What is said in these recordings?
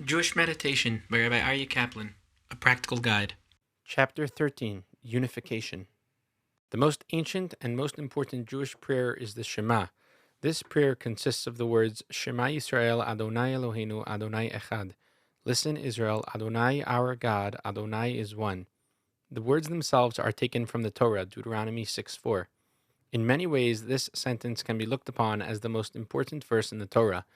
Jewish Meditation by Rabbi Aryeh Kaplan, a practical guide. Chapter 13, Unification. The most ancient and most important Jewish prayer is the Shema. This prayer consists of the words, Shema Yisrael Adonai Eloheinu Adonai Echad. Listen, Israel, Adonai our God, Adonai is one. The words themselves are taken from the Torah, Deuteronomy 6:4. In many ways, this sentence can be looked upon as the most important verse in the Torah.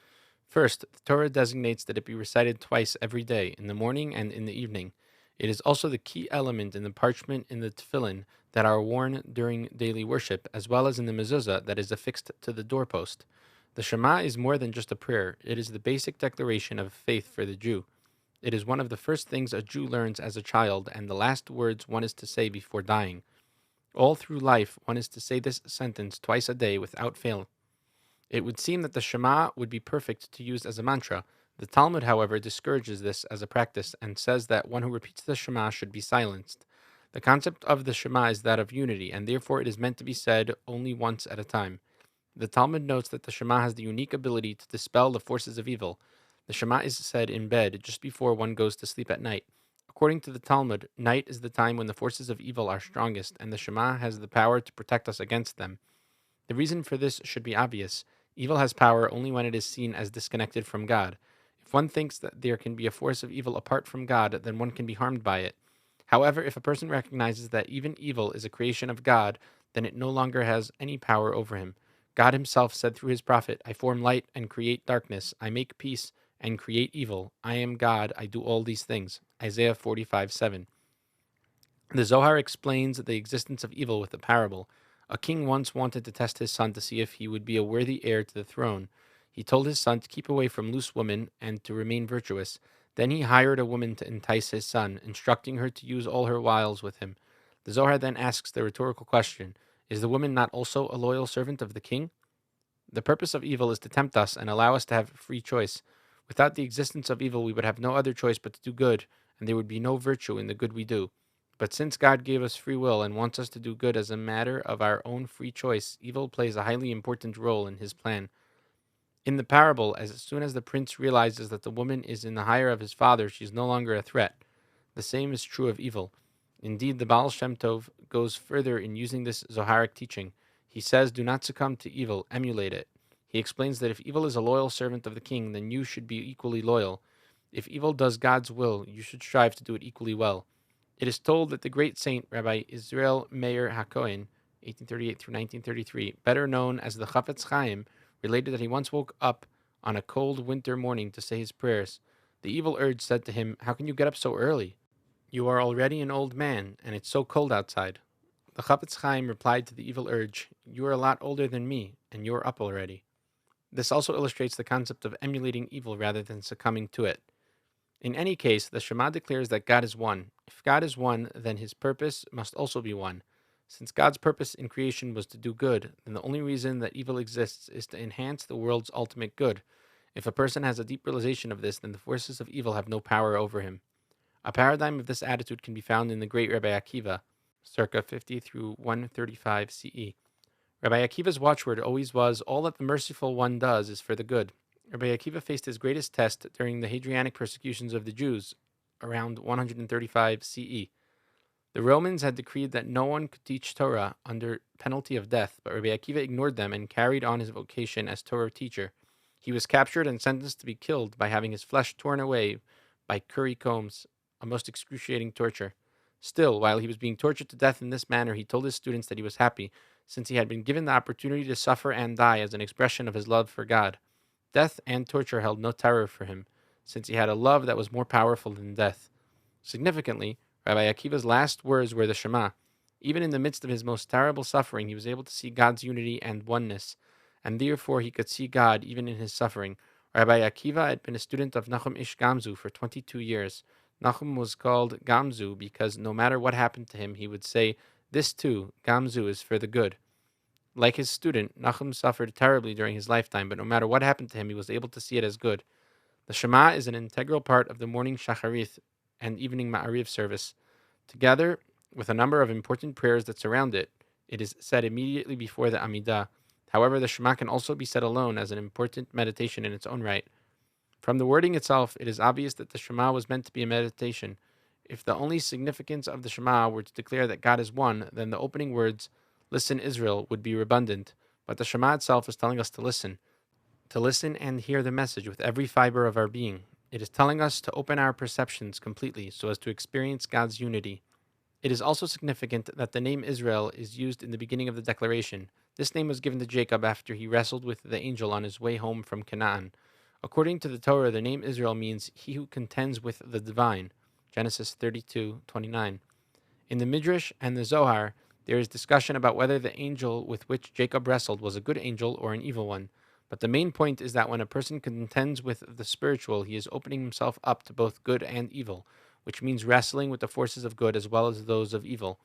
First, the Torah designates that it be recited twice every day, in the morning and in the evening. It is also the key element in the parchment in the tefillin that are worn during daily worship, as well as in the mezuzah that is affixed to the doorpost. The Shema is more than just a prayer. It is the basic declaration of faith for the Jew. It is one of the first things a Jew learns as a child, and the last words one is to say before dying. All through life, one is to say this sentence twice a day without fail. It would seem that the Shema would be perfect to use as a mantra. The Talmud, however, discourages this as a practice and says that one who repeats the Shema should be silenced. The concept of the Shema is that of unity, and therefore it is meant to be said only once at a time. The Talmud notes that the Shema has the unique ability to dispel the forces of evil. The Shema is said in bed just before one goes to sleep at night. According to the Talmud, night is the time when the forces of evil are strongest, and the Shema has the power to protect us against them. The reason for this should be obvious. Evil has power only when it is seen as disconnected from God. If one thinks that there can be a force of evil apart from God, then one can be harmed by it. However, if a person recognizes that even evil is a creation of God, then it no longer has any power over him. God himself said through his prophet, I form light and create darkness. I make peace and create evil. I am God. I do all these things. Isaiah 45:7. The Zohar explains the existence of evil with a parable. A king once wanted to test his son to see if he would be a worthy heir to the throne. He told his son to keep away from loose women and to remain virtuous. Then he hired a woman to entice his son, instructing her to use all her wiles with him. The Zohar then asks the rhetorical question, is the woman not also a loyal servant of the king? The purpose of evil is to tempt us and allow us to have free choice. Without the existence of evil, we would have no other choice but to do good, and there would be no virtue in the good we do. But since God gave us free will and wants us to do good as a matter of our own free choice, evil plays a highly important role in his plan. In the parable, as soon as the prince realizes that the woman is in the hire of his father, she is no longer a threat. The same is true of evil. Indeed, the Baal Shem Tov goes further in using this Zoharic teaching. He says, do not succumb to evil, emulate it. He explains that if evil is a loyal servant of the king, then you should be equally loyal. If evil does God's will, you should strive to do it equally well. It is told that the great saint Rabbi Israel Meir HaKohen, 1838 through 1933, better known as the Chafetz Chaim, related that he once woke up on a cold winter morning to say his prayers. The evil urge said to him, how can you get up so early? You are already an old man, and it's so cold outside. The Chafetz Chaim replied to the evil urge, you are a lot older than me, and you're up already. This also illustrates the concept of emulating evil rather than succumbing to it. In any case, the Shema declares that God is one. If God is one, then his purpose must also be one. Since God's purpose in creation was to do good, then the only reason that evil exists is to enhance the world's ultimate good. If a person has a deep realization of this, then the forces of evil have no power over him. A paradigm of this attitude can be found in the great Rabbi Akiva, circa 50 through 135 CE. Rabbi Akiva's watchword always was, all that the merciful one does is for the good. Rabbi Akiva faced his greatest test during the Hadrianic persecutions of the Jews, around 135 CE. The Romans had decreed that no one could teach Torah under penalty of death, but Rabbi Akiva ignored them and carried on his vocation as Torah teacher. He was captured and sentenced to be killed by having his flesh torn away by curry combs, a most excruciating torture. Still, while he was being tortured to death in this manner, he told his students that he was happy, since he had been given the opportunity to suffer and die as an expression of his love for God. Death and torture held no terror for him, since he had a love that was more powerful than death. Significantly, Rabbi Akiva's last words were the Shema. Even in the midst of his most terrible suffering, he was able to see God's unity and oneness, and therefore he could see God even in his suffering. Rabbi Akiva had been a student of Nachum Ish Gamzu for 22 years. Nachum was called Gamzu because no matter what happened to him, he would say, this too, Gamzu, is for the good. Like his student, Nachum suffered terribly during his lifetime, but no matter what happened to him, he was able to see it as good. The Shema is an integral part of the morning Shacharit and evening Ma'ariv service. Together with a number of important prayers that surround it, it is said immediately before the Amidah. However, the Shema can also be said alone as an important meditation in its own right. From the wording itself, it is obvious that the Shema was meant to be a meditation. If the only significance of the Shema were to declare that God is one, then the opening words, "Listen, Israel," would be redundant. But the Shema itself is telling us to listen and hear the message with every fiber of our being. It is telling us to open our perceptions completely so as to experience God's unity. It is also significant that the name Israel is used in the beginning of the declaration. This name was given to Jacob after he wrestled with the angel on his way home from Canaan. According to the Torah, the name Israel means he who contends with the divine. Genesis 32:29. In the Midrash and the Zohar, there is discussion about whether the angel with which Jacob wrestled was a good angel or an evil one. But the main point is that when a person contends with the spiritual, he is opening himself up to both good and evil, which means wrestling with the forces of good as well as those of evil.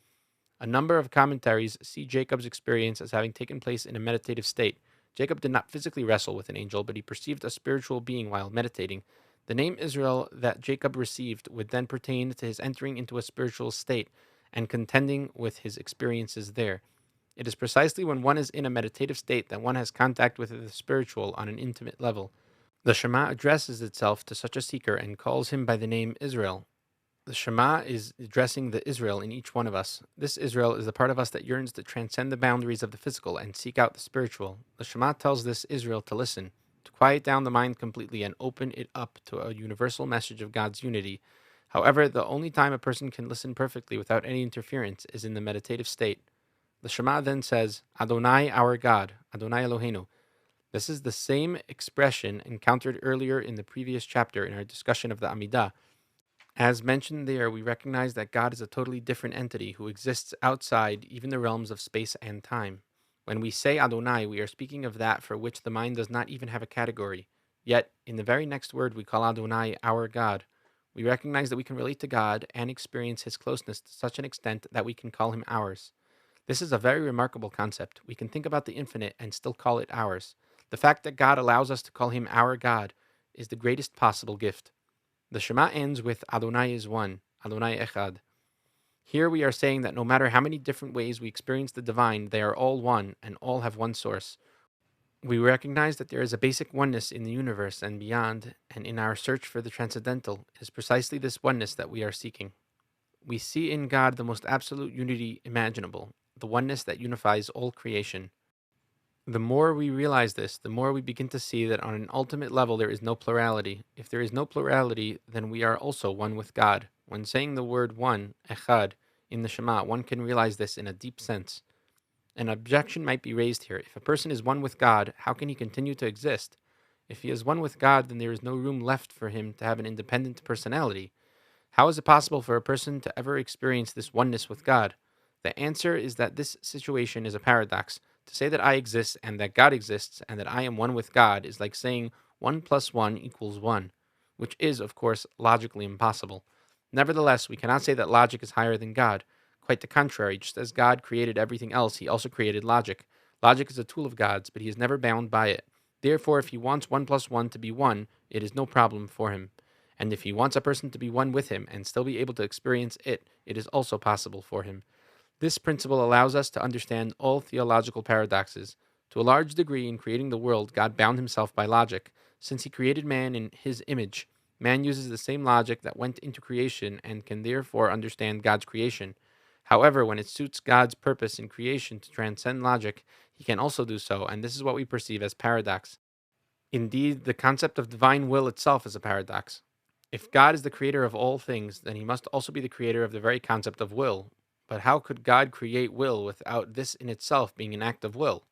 A number of commentaries see Jacob's experience as having taken place in a meditative state. Jacob did not physically wrestle with an angel, but he perceived a spiritual being while meditating. The name Israel that Jacob received would then pertain to his entering into a spiritual state and contending with his experiences there. It is precisely when one is in a meditative state that one has contact with the spiritual on an intimate level. The Shema addresses itself to such a seeker and calls him by the name Israel. The Shema is addressing the Israel in each one of us. This Israel is the part of us that yearns to transcend the boundaries of the physical and seek out the spiritual. The Shema tells this Israel to listen, to quiet down the mind completely and open it up to a universal message of God's unity. However, the only time a person can listen perfectly without any interference is in the meditative state. The Shema then says, Adonai our God, Adonai Eloheinu. This is the same expression encountered earlier in the previous chapter in our discussion of the Amidah. As mentioned there, we recognize that God is a totally different entity who exists outside even the realms of space and time. When we say Adonai, we are speaking of that for which the mind does not even have a category. Yet, in the very next word, we call Adonai our God. We recognize that we can relate to God and experience his closeness to such an extent that we can call him ours. This is a very remarkable concept. We can think about the infinite and still call it ours. The fact that God allows us to call him our God is the greatest possible gift. The Shema ends with Adonai is one, Adonai Echad. Here we are saying that no matter how many different ways we experience the divine, they are all one and all have one source. We recognize that there is a basic oneness in the universe and beyond, and in our search for the transcendental, it is precisely this oneness that we are seeking. We see in God the most absolute unity imaginable, the oneness that unifies all creation. The more we realize this, the more we begin to see that on an ultimate level there is no plurality. If there is no plurality, then we are also one with God. When saying the word one, echad, in the Shema, one can realize this in a deep sense. An objection might be raised here. If a person is one with God, how can he continue to exist? If he is one with God, then there is no room left for him to have an independent personality. How is it possible for a person to ever experience this oneness with God? The answer is that this situation is a paradox. To say that I exist and that God exists and that I am one with God is like saying 1 plus 1 equals 1, which is, of course, logically impossible. Nevertheless, we cannot say that logic is higher than God. Quite the contrary, just as God created everything else, he also created logic. Logic is a tool of God's, but he is never bound by it. Therefore, if he wants 1 plus 1 to be 1, it is no problem for him. And if he wants a person to be one with him and still be able to experience it, it is also possible for him. This principle allows us to understand all theological paradoxes. To a large degree, in creating the world, God bound himself by logic. Since he created man in his image, man uses the same logic that went into creation and can therefore understand God's creation. However, when it suits God's purpose in creation to transcend logic, he can also do so, and this is what we perceive as paradox. Indeed, the concept of divine will itself is a paradox. If God is the creator of all things, then he must also be the creator of the very concept of will. But how could God create will without this in itself being an act of will?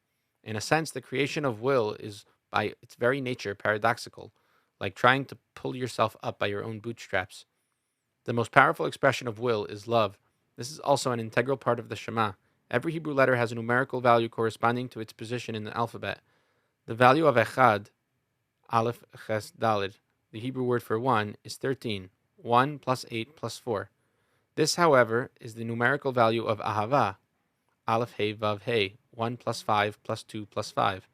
In a sense, the creation of will is by its very nature paradoxical, like trying to pull yourself up by your own bootstraps. The most powerful expression of will is love. This is also an integral part of the Shema. Every Hebrew letter has a numerical value corresponding to its position in the alphabet. The value of Echad, Aleph, Ches, Dalid, the Hebrew word for 1, is 13. 1 plus 8 plus 4. This, however, is the numerical value of Ahava, Aleph, He, Vav, He, 1 plus 5 plus 2 plus 5,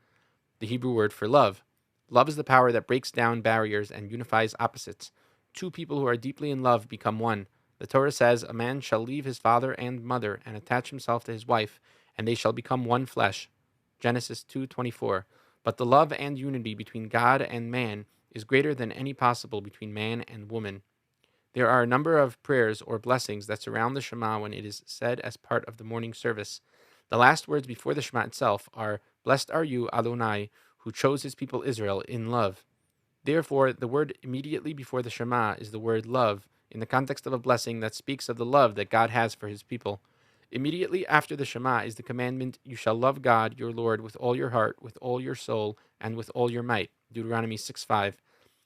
the Hebrew word for love. Love is the power that breaks down barriers and unifies opposites. Two people who are deeply in love become one. The Torah says, "A man shall leave his father and mother and attach himself to his wife, and they shall become one flesh." Genesis 2:24. But the love and unity between God and man is greater than any possible between man and woman. There are a number of prayers or blessings that surround the Shema when it is said as part of the morning service. The last words before the Shema itself are, "Blessed are you, Adonai, who chose his people Israel in love." Therefore, the word immediately before the Shema is the word love, in the context of a blessing that speaks of the love that God has for his people. Immediately after the Shema is the commandment, "You shall love God, your Lord, with all your heart, with all your soul, and with all your might." Deuteronomy 6:5.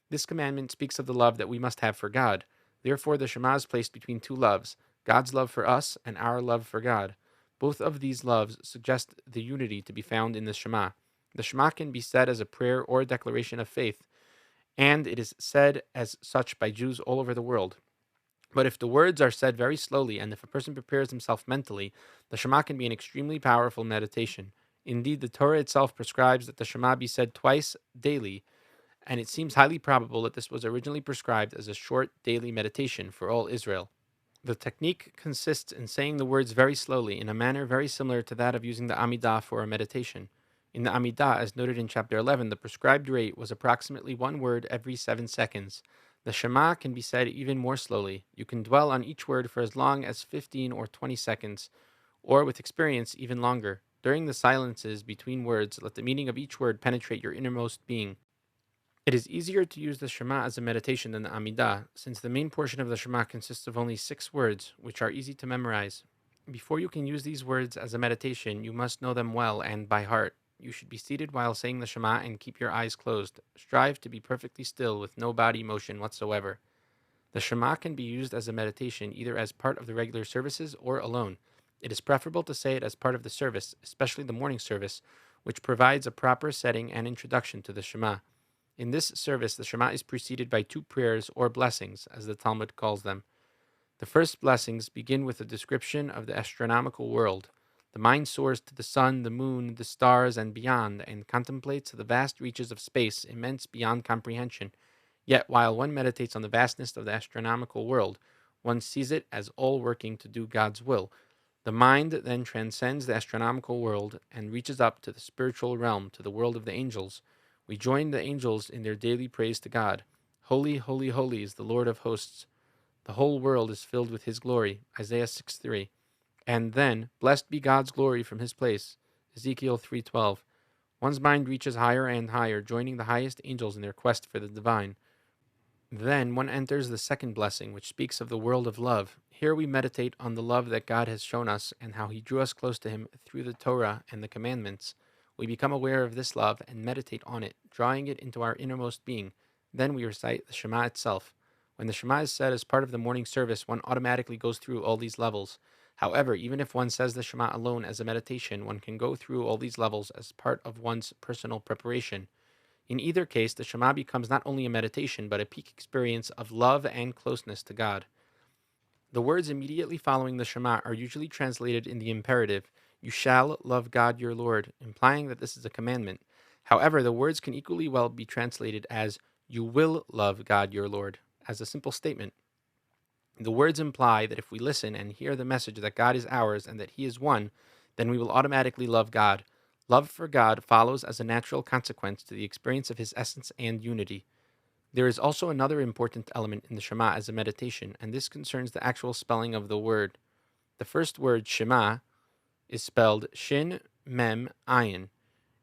This commandment speaks of the love that we must have for God. Therefore, the Shema is placed between two loves, God's love for us and our love for God. Both of these loves suggest the unity to be found in the Shema. The Shema can be said as a prayer or a declaration of faith, and it is said as such by Jews all over the world. But if the words are said very slowly, and if a person prepares himself mentally, the Shema can be an extremely powerful meditation. Indeed, the Torah itself prescribes that the Shema be said twice daily, and it seems highly probable that this was originally prescribed as a short daily meditation for all Israel. The technique consists in saying the words very slowly in a manner very similar to that of using the Amidah for a meditation. In the Amidah, as noted in chapter 11, the prescribed rate was approximately one word every 7 seconds. The Shema can be said even more slowly. You can dwell on each word for as long as 15 or 20 seconds, or with experience, even longer. During the silences between words, let the meaning of each word penetrate your innermost being. It is easier to use the Shema as a meditation than the Amidah, since the main portion of the Shema consists of only 6 words, which are easy to memorize. Before you can use these words as a meditation, you must know them well and by heart. You should be seated while saying the Shema and keep your eyes closed. Strive to be perfectly still with no body motion whatsoever. The Shema can be used as a meditation either as part of the regular services or alone. It is preferable to say it as part of the service, especially the morning service, which provides a proper setting and introduction to the Shema. In this service, the Shema is preceded by 2 prayers or blessings, as the Talmud calls them. The first blessings begin with a description of the astronomical world. The mind soars to the sun, the moon, the stars, and beyond, and contemplates the vast reaches of space, immense beyond comprehension. Yet, while one meditates on the vastness of the astronomical world, one sees it as all working to do God's will. The mind then transcends the astronomical world and reaches up to the spiritual realm, to the world of the angels. We join the angels in their daily praise to God. Holy, holy, holy is the Lord of hosts. The whole world is filled with his glory. Isaiah 6:3. And then, blessed be God's glory from his place. Ezekiel 3:12. One's mind reaches higher and higher, joining the highest angels in their quest for the divine. Then one enters the second blessing, which speaks of the world of love. Here we meditate on the love that God has shown us and how he drew us close to him through the Torah and the commandments. We become aware of this love and meditate on it, drawing it into our innermost being. Then we recite the Shema itself. When the Shema is said as part of the morning service, one automatically goes through all these levels. However, even if one says the Shema alone as a meditation, one can go through all these levels as part of one's personal preparation. In either case, the Shema becomes not only a meditation, but a peak experience of love and closeness to God. The words immediately following the Shema are usually translated in the imperative, "You shall love God your Lord," implying that this is a commandment. However, the words can equally well be translated as, "You will love God your Lord," as a simple statement. The words imply that if we listen and hear the message that God is ours and that he is one, then we will automatically love God. Love for God follows as a natural consequence to the experience of his essence and unity. There is also another important element in the Shema as a meditation, and this concerns the actual spelling of the word. The first word, Shema, is spelled Shin, Mem, Ayin.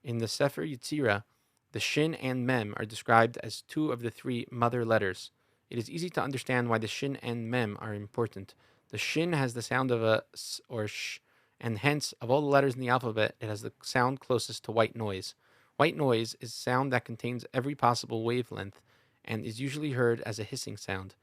In the Sefer Yetzirah, the Shin and Mem are described as 2 of the 3 mother letters. It is easy to understand why the Shin and Mem are important. The Shin has the sound of a S or Sh, and hence, of all the letters in the alphabet, it has the sound closest to white noise. White noise is sound that contains every possible wavelength and is usually heard as a hissing sound.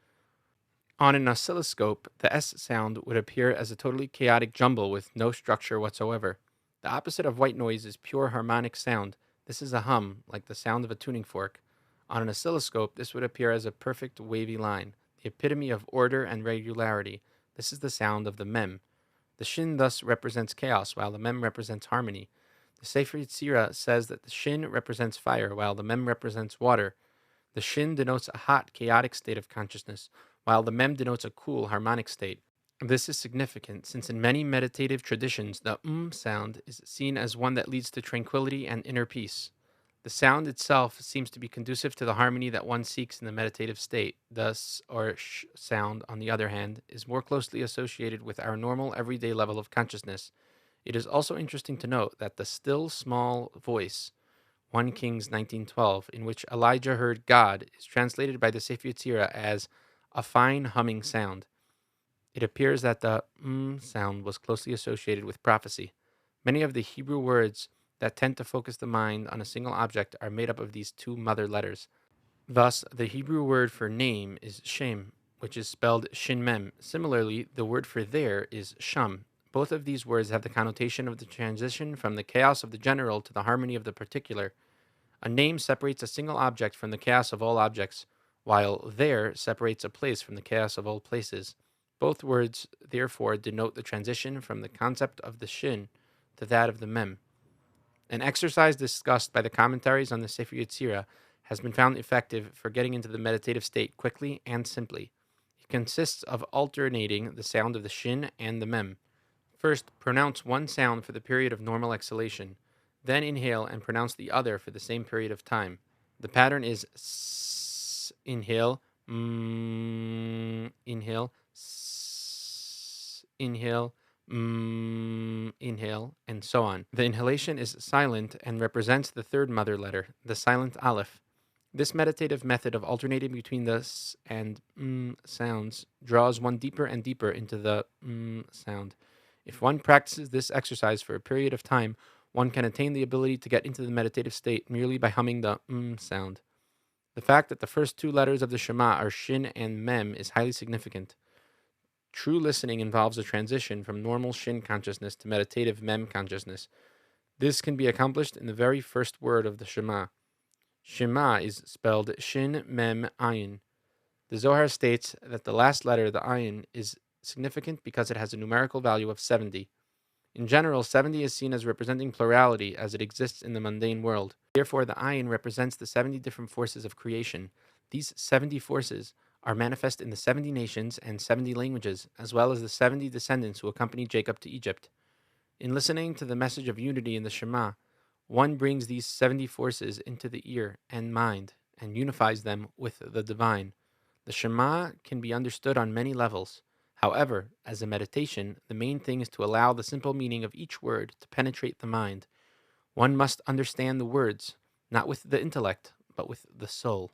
On an oscilloscope, the S sound would appear as a totally chaotic jumble with no structure whatsoever. The opposite of white noise is pure harmonic sound. This is a hum, like the sound of a tuning fork. On an oscilloscope, this would appear as a perfect wavy line, the epitome of order and regularity. This is the sound of the mem. The shin thus represents chaos, while the mem represents harmony. The Sefer Yetzirah says that the shin represents fire, while the mem represents water. The shin denotes a hot, chaotic state of consciousness, while the mem denotes a cool, harmonic state. This is significant since in many meditative traditions, the sound is seen as one that leads to tranquility and inner peace. The sound itself seems to be conducive to the harmony that one seeks in the meditative state. Thus, or sh sound, on the other hand, is more closely associated with our normal everyday level of consciousness. It is also interesting to note that the still small voice, 1 Kings 19:12, in which Elijah heard God, is translated by the Sefer Yetzirah as a fine humming sound. It appears that the sound was closely associated with prophecy. Many of the Hebrew words that tend to focus the mind on a single object are made up of these two mother letters. Thus, the Hebrew word for name is Shem, which is spelled Shin Mem. Similarly, the word for there is Sham. Both of these words have the connotation of the transition from the chaos of the general to the harmony of the particular. A name separates a single object from the chaos of all objects, while there separates a place from the chaos of all places. Both words, therefore, denote the transition from the concept of the Shin to that of the Mem. An exercise discussed by the commentaries on the Sefer Yetzirah has been found effective for getting into the meditative state quickly and simply. It consists of alternating the sound of the Shin and the Mem. First, pronounce one sound for the period of normal exhalation. Then inhale and pronounce the other for the same period of time. The pattern is s, inhale, inhale, s, inhale, inhale, and so on. The inhalation is silent and represents the third mother letter, the silent aleph. This meditative method of alternating between the s and sounds draws one deeper and deeper into the sound. If one practices this exercise for a period of time, one can attain the ability to get into the meditative state merely by humming the sound. The fact that the first two letters of the Shema are Shin and Mem is highly significant. True listening involves a transition from normal Shin consciousness to meditative Mem consciousness. This can be accomplished in the very first word of the Shema. Shema is spelled Shin Mem Ayin. The Zohar states that the last letter, the Ayin, is significant because it has a numerical value of 70. In general, 70 is seen as representing plurality as it exists in the mundane world. Therefore, the Ayin represents the 70 different forces of creation. These 70 forces are manifest in the 70 nations and 70 languages, as well as the 70 descendants who accompanied Jacob to Egypt. In listening to the message of unity in the Shema, one brings these 70 forces into the ear and mind and unifies them with the divine. The Shema can be understood on many levels. However, as a meditation, the main thing is to allow the simple meaning of each word to penetrate the mind. One must understand the words, not with the intellect, but with the soul.